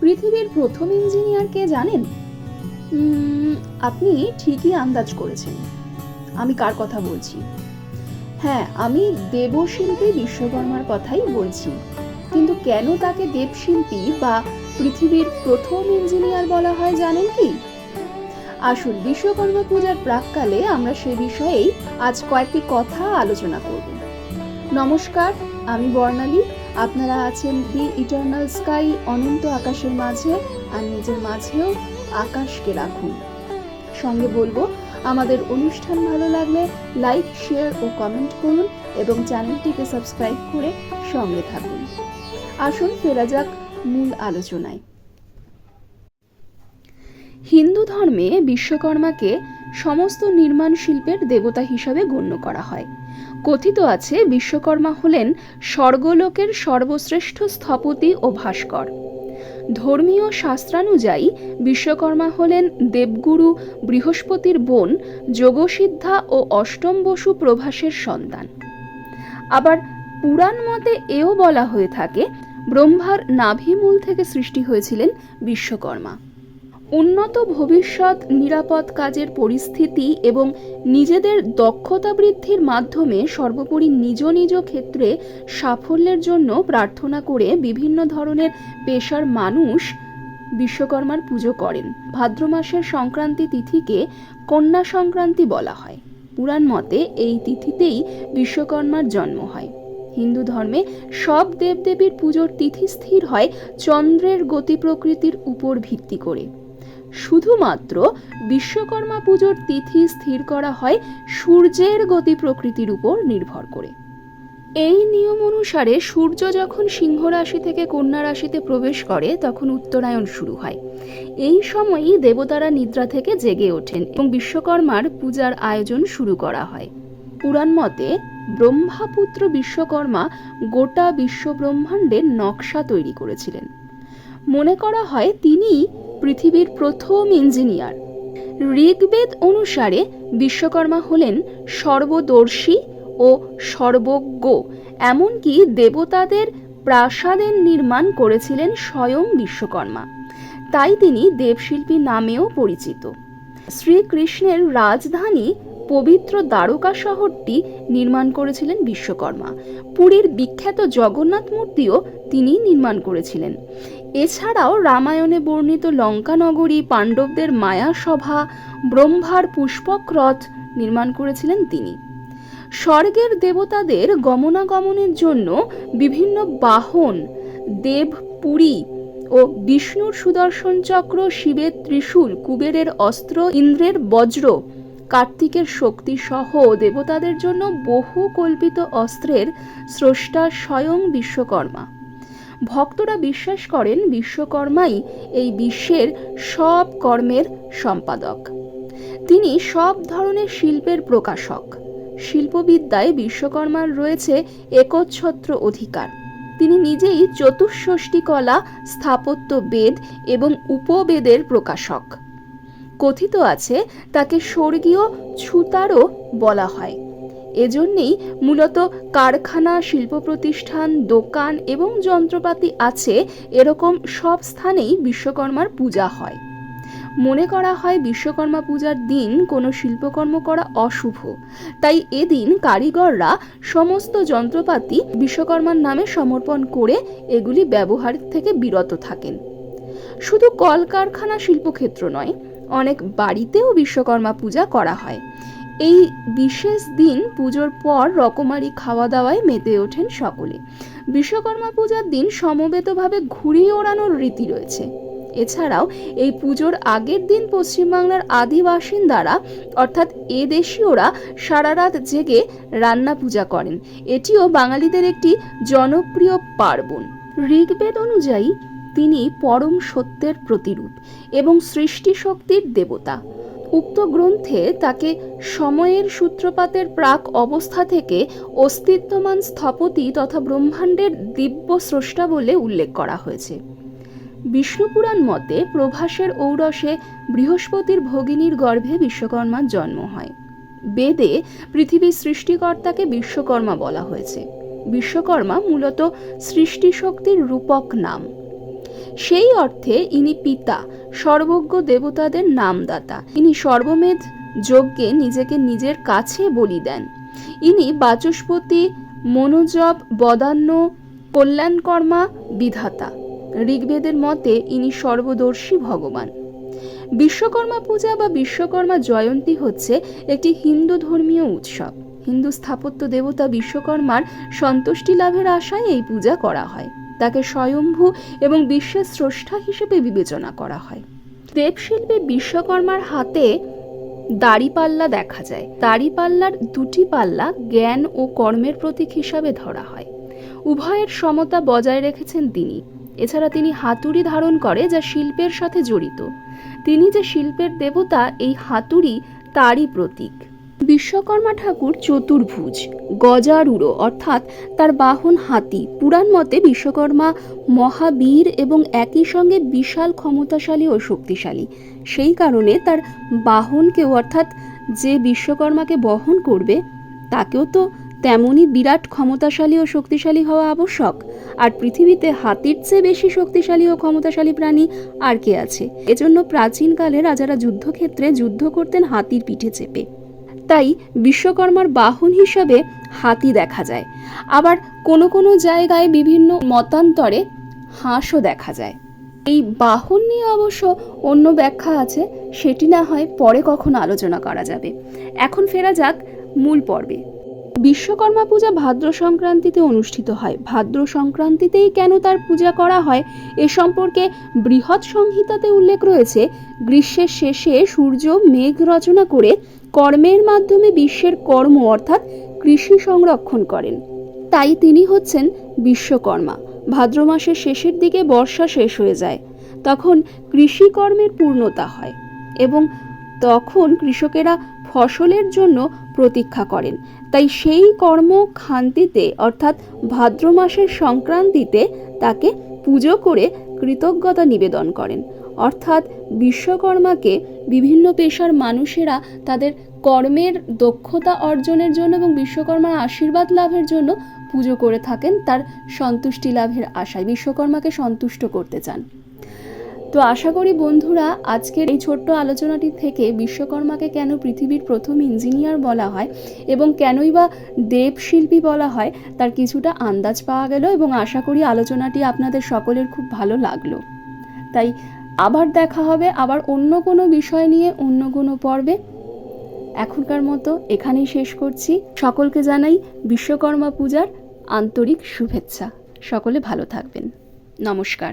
পৃথিবীর প্রথম ইঞ্জিনিয়ার কে জানেন? আপনি ঠিকই আন্দাজ করেছেন। আমি কার কথা বলছি? হ্যাঁ, আমি দেবশিল্পী বিশ্বকর্মার কথাই বলছি। কিন্তু কেন তাকে দেবশিল্পী বা পৃথিবীর প্রথম ইঞ্জিনিয়ার বলা হয় জানেন কি? আসুন, বিশ্বকর্মা পূজার প্রাক্কালে আমরা সে বিষয়েই আজ কয়েকটি কথা আলোচনা করব। নমস্কার, আমি বর্ণালী। আপনারা আছেন দি ইটার্নাল স্কাই, অনন্ত আকাশের মাঝে, আর নিজের মাঝেও আকাশকে রাখুন। সঙ্গে বলবো, আমাদের অনুষ্ঠান ভালো লাগলে লাইক, শেয়ার ও কমেন্ট করুন এবং চ্যানেলটিকে সাবস্ক্রাইব করে সঙ্গে থাকুন। আসুন ফেরা যাক মূল আলোচনায়। হিন্দু ধর্মে বিশ্বকর্মাকে সমস্ত নির্মাণ শিল্পের দেবতা হিসাবে গণ্য করা হয়। কথিত আছে বিশ্বকর্মা হলেন স্বর্গলোকের সর্বশ্রেষ্ঠ স্থপতি ও ভাস্কর। ধর্মীয় শাস্ত্রানুযায়ী বিশ্বকর্মা হলেন দেবগুরু বৃহস্পতির বোন যোগসিদ্ধা ও অষ্টম বসু প্রভাসের সন্তান। আবার পুরাণ মতে এও বলা হয়ে থাকে ব্রহ্মার নাভিমূল থেকে সৃষ্টি হয়েছিলেন বিশ্বকর্মা। উন্নত ভবিষ্যৎ নিরাপদ কাজের পরিস্থিতি এবং নিজেদের দক্ষতা বৃদ্ধির মাধ্যমে সর্বোপরি নিজ নিজ ক্ষেত্রে সাফল্যের জন্য প্রার্থনা করে বিভিন্ন ধরনের পেশার মানুষ বিশ্বকর্মার পুজো করেন। ভাদ্র মাসের সংক্রান্তি তিথিকে কন্যা সংক্রান্তি বলা হয়। পুরাণ মতে এই তিথিতেই বিশ্বকর্মার জন্ম হয়। হিন্দু ধর্মে সব দেবদেবীর পুজোর তিথি স্থির হয় চন্দ্রের গতি প্রকৃতির উপর ভিত্তি করে। শুধুমাত্র বিশ্বকর্মা পুজোর তিথি স্থির করা হয় সূর্যের গতি প্রকৃতির উপর নির্ভর করে। এই নিয়ম অনুসারে সূর্য যখন সিংহ রাশি থেকে কন্যা রাশিতে প্রবেশ করে তখন উত্তরায়ণ শুরু হয়। এই সময়ই দেবতারা নিদ্রা থেকে জেগে ওঠেন এবং বিশ্বকর্মার পূজার আয়োজন শুরু করা হয়। পুরাণ মতে ব্রহ্মাপুত্র বিশ্বকর্মা গোটা বিশ্ব ব্রহ্মাণ্ডের নকশা তৈরি করেছিলেন। মনে করা হয় তিনি পৃথিবীর প্রথম ইঞ্জিনিয়ার। ঋগ্বেদ অনুসারে বিশ্বকর্মা হলেন সর্বদর্শী ও সর্বজ্ঞ। এমনকি দেবতাদের প্রাসাদের নির্মাণ করেছিলেন স্বয়ং বিশ্বকর্মা। তাই তিনি দেবশিল্পী নামেও পরিচিত। শ্রীকৃষ্ণের রাজধানী পবিত্র দ্বারকা শহরটি নির্মাণ করেছিলেন বিশ্বকর্মা। পুরীর বিখ্যাত জগন্নাথ মূর্তিও তিনি নির্মাণ করেছিলেন। এছাড়াও রামায়ণে বর্ণিত লঙ্কা নগরী, পাণ্ডবদের মায়াসভা, ব্রহ্মার পুষ্পক রথ নির্মাণ করেছিলেন তিনি। স্বর্গের দেবতাদের গমনাগমনের জন্য বিভিন্ন বাহন, দেবপুরী ও বিষ্ণুর সুদর্শন চক্র, শিবের ত্রিশূল, কুবেরের অস্ত্র, ইন্দ্রের বজ্র, কার্তিকের শক্তি সহ দেবতাদের জন্য বহু কল্পিত অস্ত্রের স্রষ্টা স্বয়ং বিশ্বকর্মা। ভক্তরা বিশ্বাস করেন বিশ্বকর্মাই এই বিশ্বের সব কর্মের সম্পাদক। তিনি সব ধরনের শিল্পের প্রকাশক। শিল্পবিদ্যায় বিশ্বকর্মার রয়েছে একচ্ছত্র অধিকার। তিনি নিজেই চতুষ্ষষ্ঠী কলা, স্থাপত্য বেদ এবং উপবেদের প্রকাশক। কথিত আছে তাকে স্বর্গীয় ছুতারও বলা হয়। এজন্যেই মূলত কারখানা, শিল্প প্রতিষ্ঠান, দোকান এবং যন্ত্রপাতি আছে এরকম সব স্থানেই বিশ্বকর্মার পূজা হয়। মনে করা হয় বিশ্বকর্মা পূজার দিন কোনো শিল্পকর্ম করা অশুভ। তাই এদিন কারিগররা সমস্ত যন্ত্রপাতি বিশ্বকর্মার নামে সমর্পণ করে এগুলি ব্যবহার থেকে বিরত থাকেন। শুধু কলকারখানা শিল্পক্ষেত্র নয়, অনেক বাড়িতেও বিশ্বকর্মা পূজা করা হয়। এই বিশেষ দিন পুজোর পর রকমারি খাওয়া দাওয়ায় মেতে ওঠেন সকলে। বিশ্বকর্মা পূজার দিন সমবেতভাবে ঘুড়ি ওড়ানোর রীতি রয়েছে। এছাড়াও এই পুজোর আগের দিন পশ্চিমবাংলার আদি বাসিন্দারা অর্থাৎ এদেশীয়রা সারা রাত জেগে রান্না পূজা করেন। এটিও বাঙালিদের একটি জনপ্রিয় পার্বণ। ঋগ্বেদ অনুযায়ী তিনি পরম সত্যের প্রতিরূপ এবং সৃষ্টি শক্তির দেবতা। উক্ত গ্রন্থে তাকে সময়ের সূত্রপাতের প্রাক অবস্থা থেকে অস্তিত্বমান স্থপতি তথা ব্রহ্মাণ্ডের দিব্য স্রষ্টা বলে উল্লেখ করা হয়েছে। বিষ্ণুপুরাণ মতে প্রভাসের ঔরসে বৃহস্পতির ভগিনীর গর্ভে বিশ্বকর্মার জন্ম হয়। বেদে পৃথিবীর সৃষ্টিকর্তাকে বিশ্বকর্মা বলা হয়েছে। বিশ্বকর্মা মূলত সৃষ্টি শক্তির রূপক নাম। সেই অর্থে ইনি পিতা, সর্বজ্ঞ দেবতাদের নামদাতা। ইনি সর্বমেধ যজ্ঞে নিজেকে নিজের কাছে বলি দেন। ইনি বাচস্পতি, মনোজপ, বদান্য, কল্যাণকর্মা বিধাতা। ঋগ্বেদের মতে ইনি সর্বদর্শী ভগবান। বিশ্বকর্মা পূজা বা বিশ্বকর্মা জয়ন্তী হচ্ছে একটি হিন্দু ধর্মীয় উৎসব। হিন্দু স্থাপত্য দেবতা বিশ্বকর্মার সন্তুষ্টি লাভের আশায় এই পূজা করা হয়। তাকে স্বয়ম্ভু এবং বিশ্বের স্রষ্টা হিসেবে বিবেচনা করা হয়। দেবশিল্পী বিশ্বকর্মার হাতে দাড়িপাল্লা দেখা যায়। দাড়িপাল্লার দুটি পাল্লা জ্ঞান ও কর্মের প্রতীক হিসাবে ধরা হয়। উভয়ের সমতা বজায় রেখেছেন তিনি। এছাড়া তিনি হাতুড়ি ধারণ করে, যা শিল্পের সাথে জড়িত। তিনি যে শিল্পের দেবতা, এই হাতুড়ি তারই প্রতীক। বিশ্বকর্মা ঠাকুর চতুর্ভুজ, গজারূঢ়, অর্থাৎ তার বাহন হাতি। পুরাণ মতে বিশ্বকর্মা মহাবীর এবং একই সঙ্গে বিশাল ক্ষমতাশালী ও শক্তিশালী। সেই কারণে তার বাহনকেও, অর্থাৎ যে বিশ্বকর্মাকে বহন করবে তাকেও তো তেমনই বিরাট ক্ষমতাশালী ও শক্তিশালী হওয়া আবশ্যক। আর পৃথিবীতে হাতির চেয়ে বেশি শক্তিশালী ও ক্ষমতাশালী প্রাণী আর কে আছে? এজন্য প্রাচীনকালে রাজারা যুদ্ধক্ষেত্রে যুদ্ধ করতেন হাতির পিঠে চেপে। তাই বিশ্বকর্মার বাহন হিসাবে হাতি দেখা যায়। আবার কোনো কোনো জায়গায় বিভিন্ন মতান্তরে হাঁসও দেখা যায়। এই বাহন নিয়ে অবশ্য অন্য ব্যাখ্যা আছে, সেটি না হয় পরে কখনো আলোচনা করা যাবে। এখন ফেরা যাক মূল পর্বে। বিশ্বকর্মা পূজা ভাদ্র সংক্রান্তিতে অনুষ্ঠিত হয়। ভাদ্র সংক্রান্তিতেই কেন তার পূজা করা হয় এ সম্পর্কে বৃহৎ সংহিতাতে উল্লেখ রয়েছে। গ্রীষ্মের শেষে সূর্য মেঘ রচনা করে কর্মের মাধ্যমে বিশ্বের কর্ম অর্থাৎ কৃষি সংরক্ষণ করেন। তাই তিনি হচ্ছেন বিশ্বকর্মা। ভাদ্র মাসের শেষের দিকে বর্ষা শেষ হয়ে যায়, তখন কৃষিকর্মের পূর্ণতা হয় এবং তখন কৃষকেরা ফসলের জন্য প্রতীক্ষা করেন। তাই সেই কর্মখান্তিতে অর্থাৎ ভাদ্র মাসের সংক্রান্তিতে তাকে পুজো করে কৃতজ্ঞতা নিবেদন করেন। অর্থাৎ বিশ্বকর্মাকে বিভিন্ন পেশার মানুষেরা তাদের কর্মের দক্ষতা অর্জনের জন্য এবং বিশ্বকর্মার আশীর্বাদ লাভের জন্য পুজো করে থাকেন, তার সন্তুষ্টি লাভের আশায়। বিশ্বকর্মাকে সন্তুষ্ট করতে চান। তো আশা করি বন্ধুরা আজকের এই ছোট্ট আলোচনাটি থেকে বিশ্বকর্মাকে কেন পৃথিবীর প্রথম ইঞ্জিনিয়ার বলা হয় এবং কেনই বা দেবশিল্পী বলা হয় তার কিছুটা আন্দাজ পাওয়া গেল, এবং আশা করি আলোচনাটি আপনাদের সকলের খুব ভালো লাগলো। তাই আবার দেখা হবে আবার অন্য কোনো বিষয় নিয়ে অন্য কোনো পর্বে। এখনকার মতো এখানেই শেষ করছি। সকলকে জানাই বিশ্বকর্মা পূজার আন্তরিক শুভেচ্ছা। সকলে ভালো থাকবেন। নমস্কার।